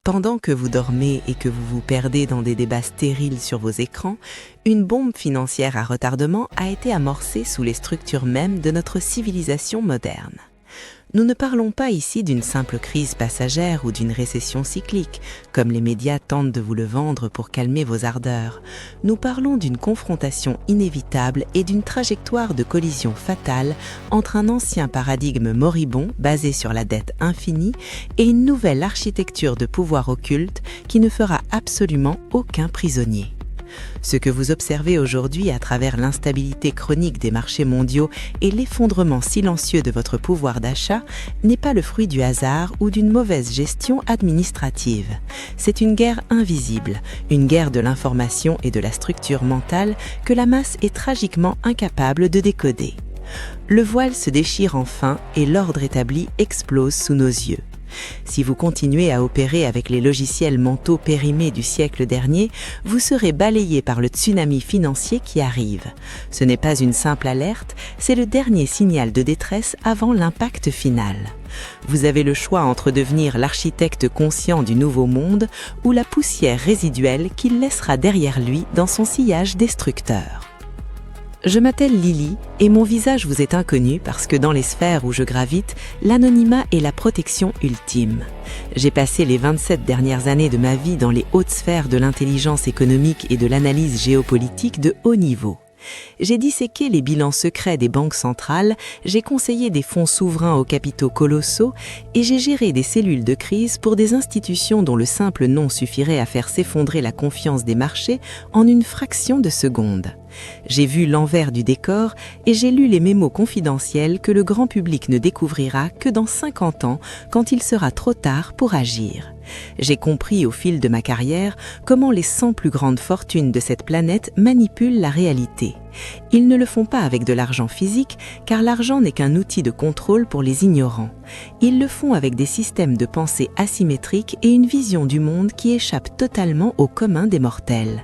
Pendant que vous dormez et que vous vous perdez dans des débats stériles sur vos écrans, une bombe financière à retardement a été amorcée sous les structures mêmes de notre civilisation moderne. Nous ne parlons pas ici d'une simple crise passagère ou d'une récession cyclique, comme les médias tentent de vous le vendre pour calmer vos ardeurs. Nous parlons d'une confrontation inévitable et d'une trajectoire de collision fatale entre un ancien paradigme moribond basé sur la dette infinie et une nouvelle architecture de pouvoir occulte qui ne fera absolument aucun prisonnier. Ce que vous observez aujourd'hui à travers l'instabilité chronique des marchés mondiaux et l'effondrement silencieux de votre pouvoir d'achat n'est pas le fruit du hasard ou d'une mauvaise gestion administrative. C'est une guerre invisible, une guerre de l'information et de la structure mentale que la masse est tragiquement incapable de décoder. Le voile se déchire enfin et l'ordre établi explose sous nos yeux. Si vous continuez à opérer avec les logiciels mentaux périmés du siècle dernier, vous serez balayé par le tsunami financier qui arrive. Ce n'est pas une simple alerte, c'est le dernier signal de détresse avant l'impact final. Vous avez le choix entre devenir l'architecte conscient du nouveau monde ou la poussière résiduelle qu'il laissera derrière lui dans son sillage destructeur. Je m'appelle Lily et mon visage vous est inconnu parce que dans les sphères où je gravite, l'anonymat est la protection ultime. J'ai passé les 27 dernières années de ma vie dans les hautes sphères de l'intelligence économique et de l'analyse géopolitique de haut niveau. J'ai disséqué les bilans secrets des banques centrales, j'ai conseillé des fonds souverains aux capitaux colossaux et j'ai géré des cellules de crise pour des institutions dont le simple nom suffirait à faire s'effondrer la confiance des marchés en une fraction de seconde. J'ai vu l'envers du décor et j'ai lu les mémos confidentiels que le grand public ne découvrira que dans 50 ans quand il sera trop tard pour agir. J'ai compris au fil de ma carrière comment les 100 plus grandes fortunes de cette planète manipulent la réalité. Ils ne le font pas avec de l'argent physique, car l'argent n'est qu'un outil de contrôle pour les ignorants. Ils le font avec des systèmes de pensée asymétriques et une vision du monde qui échappe totalement au commun des mortels.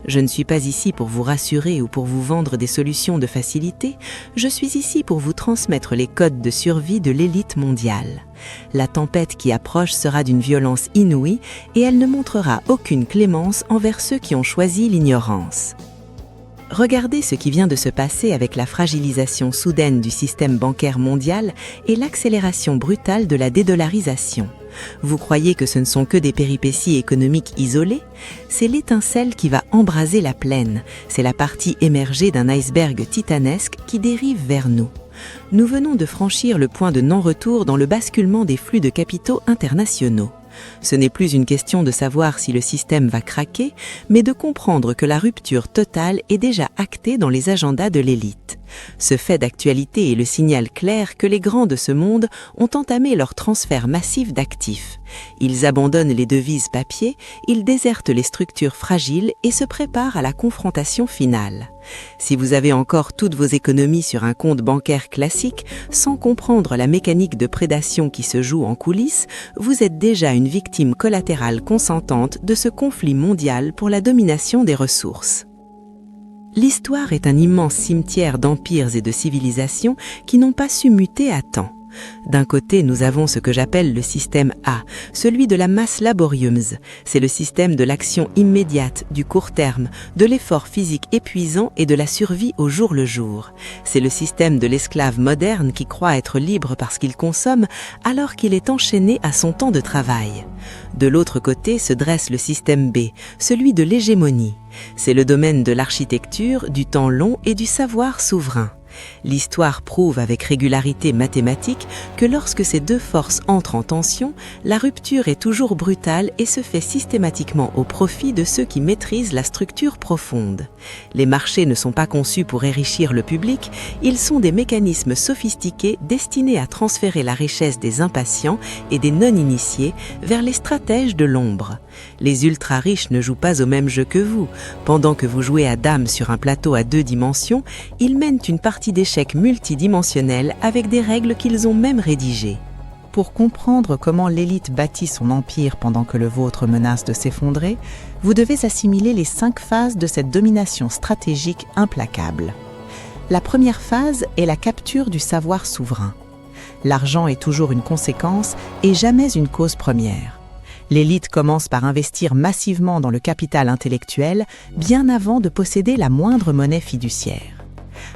Je ne suis pas ici pour vous rassurer ou pour vous vendre des solutions de facilité, je suis ici pour vous transmettre les codes de survie de l'élite mondiale. La tempête qui approche sera d'une violence inouïe et elle ne montrera aucune clémence envers ceux qui ont choisi l'ignorance. Regardez ce qui vient de se passer avec la fragilisation soudaine du système bancaire mondial et l'accélération brutale de la dédollarisation. Vous croyez que ce ne sont que des péripéties économiques isolées ? C'est l'étincelle qui va embraser la plaine. C'est la partie émergée d'un iceberg titanesque qui dérive vers nous. Nous venons de franchir le point de non-retour dans le basculement des flux de capitaux internationaux. Ce n'est plus une question de savoir si le système va craquer, mais de comprendre que la rupture totale est déjà actée dans les agendas de l'élite. Ce fait d'actualité est le signal clair que les grands de ce monde ont entamé leur transfert massif d'actifs. Ils abandonnent les devises papier, ils désertent les structures fragiles et se préparent à la confrontation finale. Si vous avez encore toutes vos économies sur un compte bancaire classique, sans comprendre la mécanique de prédation qui se joue en coulisses, vous êtes déjà une victime collatérale consentante de ce conflit mondial pour la domination des ressources. L'histoire est un immense cimetière d'empires et de civilisations qui n'ont pas su muter à temps. D'un côté, nous avons ce que j'appelle le système A, celui de la masse laborieuse. C'est le système de l'action immédiate, du court terme, de l'effort physique épuisant et de la survie au jour le jour. C'est le système de l'esclave moderne qui croit être libre parce qu'il consomme alors qu'il est enchaîné à son temps de travail. De l'autre côté se dresse le système B, celui de l'hégémonie. C'est le domaine de l'architecture, du temps long et du savoir souverain. L'histoire prouve avec régularité mathématique que lorsque ces deux forces entrent en tension, la rupture est toujours brutale et se fait systématiquement au profit de ceux qui maîtrisent la structure profonde. Les marchés ne sont pas conçus pour enrichir le public, ils sont des mécanismes sophistiqués destinés à transférer la richesse des impatients et des non-initiés vers les stratèges de l'ombre. Les ultra-riches ne jouent pas au même jeu que vous. Pendant que vous jouez à dame sur un plateau à 2 dimensions, ils mènent une partie d'échecs multidimensionnels avec des règles qu'ils ont même rédigées. Pour comprendre comment l'élite bâtit son empire pendant que le vôtre menace de s'effondrer, vous devez assimiler les 5 phases de cette domination stratégique implacable. La première phase est la capture du savoir souverain. L'argent est toujours une conséquence et jamais une cause première. L'élite commence par investir massivement dans le capital intellectuel bien avant de posséder la moindre monnaie fiduciaire.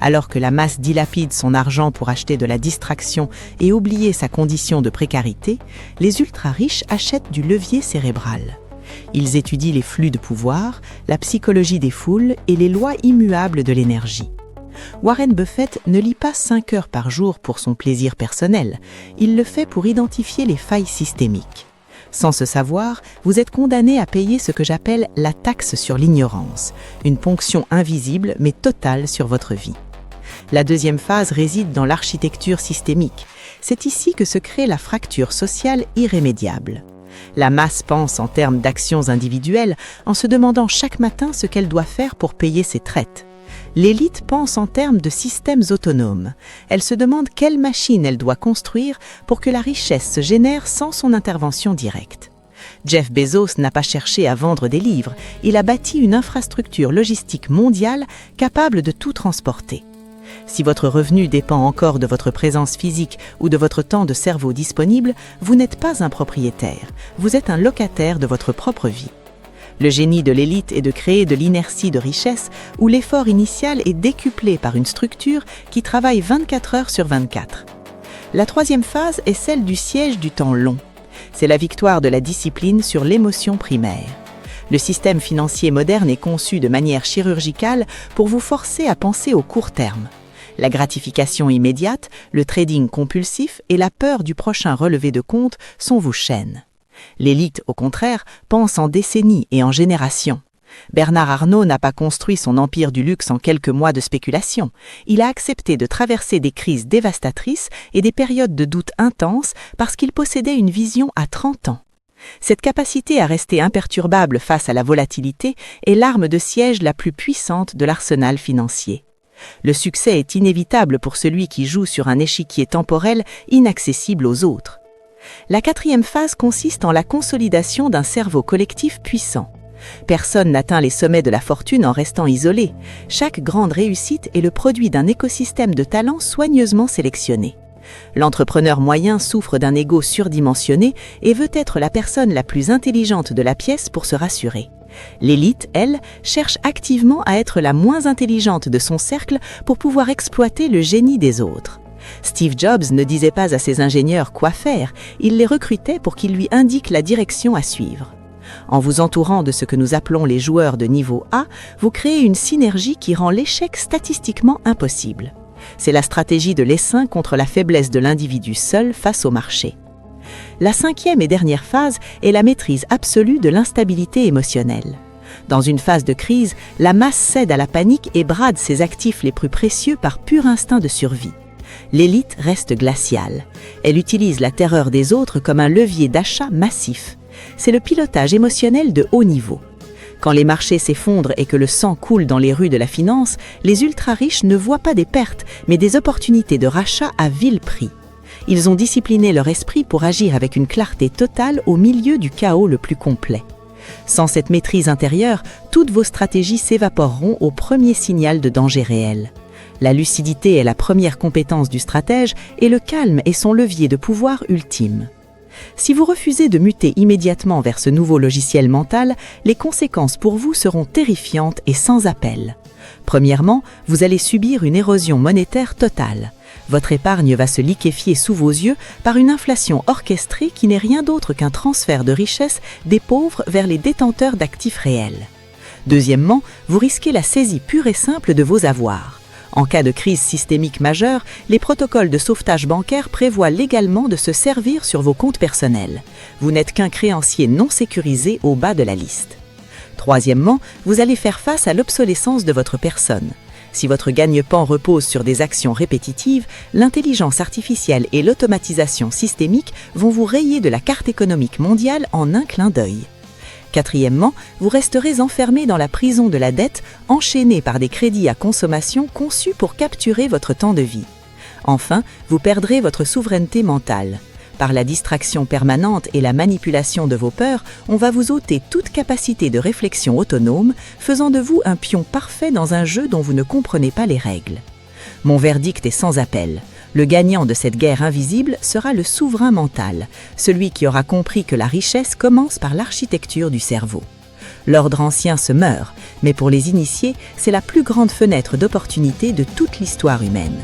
Alors que la masse dilapide son argent pour acheter de la distraction et oublier sa condition de précarité, les ultra-riches achètent du levier cérébral. Ils étudient les flux de pouvoir, la psychologie des foules et les lois immuables de l'énergie. Warren Buffett ne lit pas 5 heures par jour pour son plaisir personnel, il le fait pour identifier les failles systémiques. Sans ce savoir, vous êtes condamné à payer ce que j'appelle la taxe sur l'ignorance, une ponction invisible mais totale sur votre vie. La deuxième phase réside dans l'architecture systémique. C'est ici que se crée la fracture sociale irrémédiable. La masse pense en termes d'actions individuelles en se demandant chaque matin ce qu'elle doit faire pour payer ses traites. L'élite pense en termes de systèmes autonomes. Elle se demande quelle machine elle doit construire pour que la richesse se génère sans son intervention directe. Jeff Bezos n'a pas cherché à vendre des livres, il a bâti une infrastructure logistique mondiale capable de tout transporter. Si votre revenu dépend encore de votre présence physique ou de votre temps de cerveau disponible, vous n'êtes pas un propriétaire, vous êtes un locataire de votre propre vie. Le génie de l'élite est de créer de l'inertie de richesse où l'effort initial est décuplé par une structure qui travaille 24 heures sur 24. La troisième phase est celle du siège du temps long. C'est la victoire de la discipline sur l'émotion primaire. Le système financier moderne est conçu de manière chirurgicale pour vous forcer à penser au court terme. La gratification immédiate, le trading compulsif et la peur du prochain relevé de compte sont vos chaînes. L'élite, au contraire, pense en décennies et en générations. Bernard Arnault n'a pas construit son empire du luxe en quelques mois de spéculation. Il a accepté de traverser des crises dévastatrices et des périodes de doute intenses parce qu'il possédait une vision à 30 ans. Cette capacité à rester imperturbable face à la volatilité est l'arme de siège la plus puissante de l'arsenal financier. Le succès est inévitable pour celui qui joue sur un échiquier temporel inaccessible aux autres. La quatrième phase consiste en la consolidation d'un cerveau collectif puissant. Personne n'atteint les sommets de la fortune en restant isolé. Chaque grande réussite est le produit d'un écosystème de talents soigneusement sélectionné. L'entrepreneur moyen souffre d'un ego surdimensionné et veut être la personne la plus intelligente de la pièce pour se rassurer. L'élite, elle, cherche activement à être la moins intelligente de son cercle pour pouvoir exploiter le génie des autres. Steve Jobs ne disait pas à ses ingénieurs quoi faire, il les recrutait pour qu'ils lui indiquent la direction à suivre. En vous entourant de ce que nous appelons les joueurs de niveau A, vous créez une synergie qui rend l'échec statistiquement impossible. C'est la stratégie de l'essaim contre la faiblesse de l'individu seul face au marché. La cinquième et dernière phase est la maîtrise absolue de l'instabilité émotionnelle. Dans une phase de crise, la masse cède à la panique et brade ses actifs les plus précieux par pur instinct de survie. L'élite reste glaciale. Elle utilise la terreur des autres comme un levier d'achat massif. C'est le pilotage émotionnel de haut niveau. Quand les marchés s'effondrent et que le sang coule dans les rues de la finance, les ultra-riches ne voient pas des pertes, mais des opportunités de rachat à vil prix. Ils ont discipliné leur esprit pour agir avec une clarté totale au milieu du chaos le plus complet. Sans cette maîtrise intérieure, toutes vos stratégies s'évaporeront au premier signal de danger réel. La lucidité est la première compétence du stratège et le calme est son levier de pouvoir ultime. Si vous refusez de muter immédiatement vers ce nouveau logiciel mental, les conséquences pour vous seront terrifiantes et sans appel. Premièrement, vous allez subir une érosion monétaire totale. Votre épargne va se liquéfier sous vos yeux par une inflation orchestrée qui n'est rien d'autre qu'un transfert de richesse des pauvres vers les détenteurs d'actifs réels. Deuxièmement, vous risquez la saisie pure et simple de vos avoirs. En cas de crise systémique majeure, les protocoles de sauvetage bancaire prévoient légalement de se servir sur vos comptes personnels. Vous n'êtes qu'un créancier non sécurisé au bas de la liste. Troisièmement, vous allez faire face à l'obsolescence de votre personne. Si votre gagne-pain repose sur des actions répétitives, l'intelligence artificielle et l'automatisation systémique vont vous rayer de la carte économique mondiale en un clin d'œil. Quatrièmement, vous resterez enfermé dans la prison de la dette, enchaîné par des crédits à consommation conçus pour capturer votre temps de vie. Enfin, vous perdrez votre souveraineté mentale. Par la distraction permanente et la manipulation de vos peurs, on va vous ôter toute capacité de réflexion autonome, faisant de vous un pion parfait dans un jeu dont vous ne comprenez pas les règles. Mon verdict est sans appel. Le gagnant de cette guerre invisible sera le souverain mental, celui qui aura compris que la richesse commence par l'architecture du cerveau. L'ordre ancien se meurt, mais pour les initiés, c'est la plus grande fenêtre d'opportunité de toute l'histoire humaine.